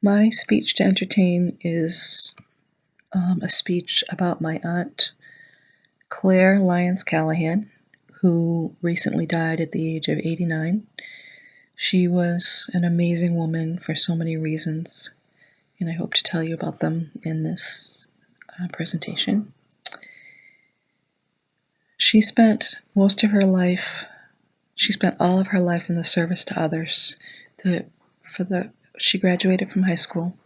My speech to entertain is a speech about my aunt, Claire Lyons Callahan, who recently died at the age of 89. She was an amazing woman for so many reasons, and I hope to tell you about them in this presentation. She spent all of her life in the service to others. She graduated from high school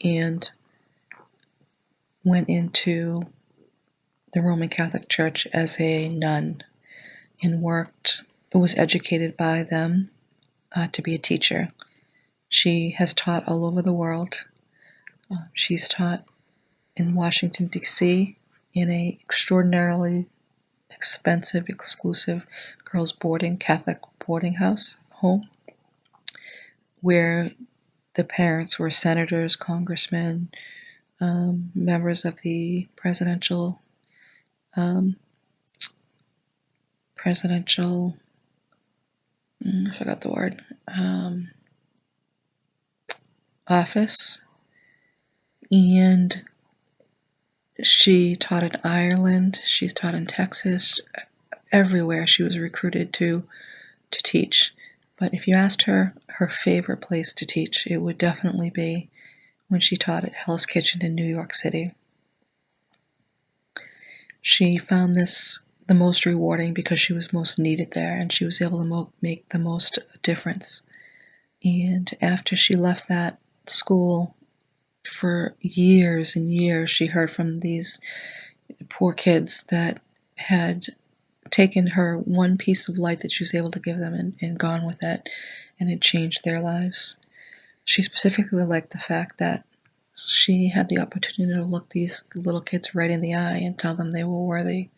and went into the Roman Catholic Church as a nun and was educated by them to be a teacher. She has taught all over the world. She's taught in Washington, D.C., in an extraordinarily expensive, exclusive girls' Catholic boarding home, where the parents were senators, congressmen, members of the presidential I forgot the word, office. And she taught in Ireland, she's taught in Texas, everywhere she was recruited to teach. But if you asked her favorite place to teach, it would definitely be when she taught at Hell's Kitchen in New York City. She found this the most rewarding because she was most needed there and she was able to make the most difference. And after she left that school, for years and years, she heard from these poor kids that had taken her one piece of light that she was able to give them and gone with it, and it changed their lives. She specifically liked the fact that she had the opportunity to look these little kids right in the eye and tell them they were worthy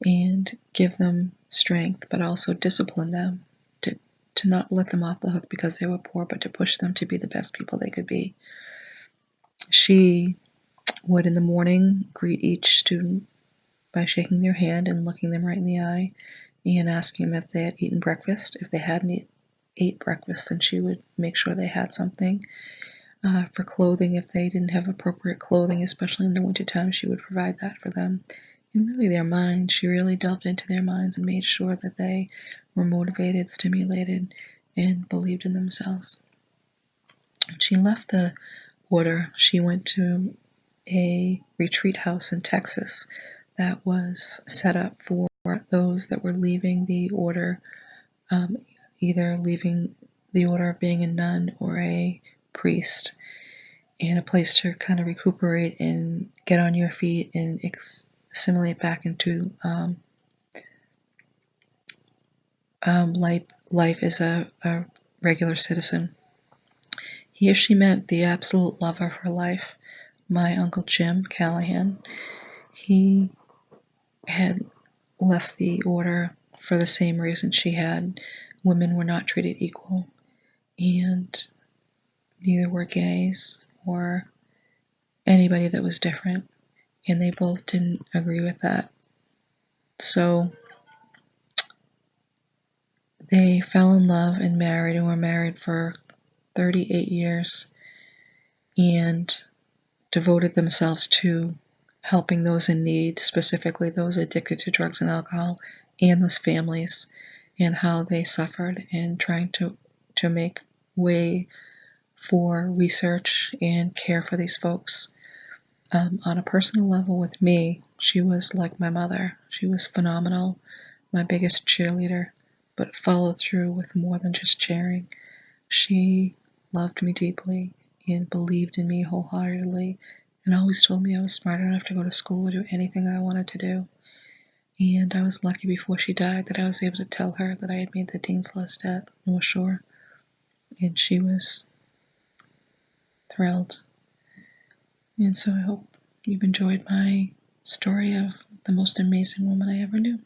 and give them strength, but also discipline them to not let them off the hook because they were poor, but to push them to be the best people they could be. She would in the morning greet each student by shaking their hand and looking them right in the eye and asking them if they had eaten breakfast. If they hadn't ate breakfast, then she would make sure they had something. For clothing, if they didn't have appropriate clothing, especially in the wintertime, she would provide that for them. And really their minds, she really delved into their minds and made sure that they were motivated, stimulated, and believed in themselves. When she left the order, she went to a retreat house in Texas that was set up for those that were leaving the order, either leaving the order of being a nun or a priest, and a place to kind of recuperate and get on your feet and assimilate back into life as a regular citizen. Here she met the absolute love of her life, my Uncle Jim Callahan. He had left the order for the same reason she had. Women were not treated equal, and neither were gays or anybody that was different, and they both didn't agree with that. So they fell in love and married and were married for 38 years and devoted themselves to helping those in need, specifically those addicted to drugs and alcohol, and those families, and how they suffered, and trying to make way for research and care for these folks. On a personal level with me, she was like my mother. She was phenomenal, my biggest cheerleader, but followed through with more than just cheering. She loved me deeply and believed in me wholeheartedly, and always told me I was smart enough to go to school or do anything I wanted to do. And I was lucky before she died that I was able to tell her that I had made the Dean's List at North Shore, and she was thrilled. And so I hope you've enjoyed my story of the most amazing woman I ever knew.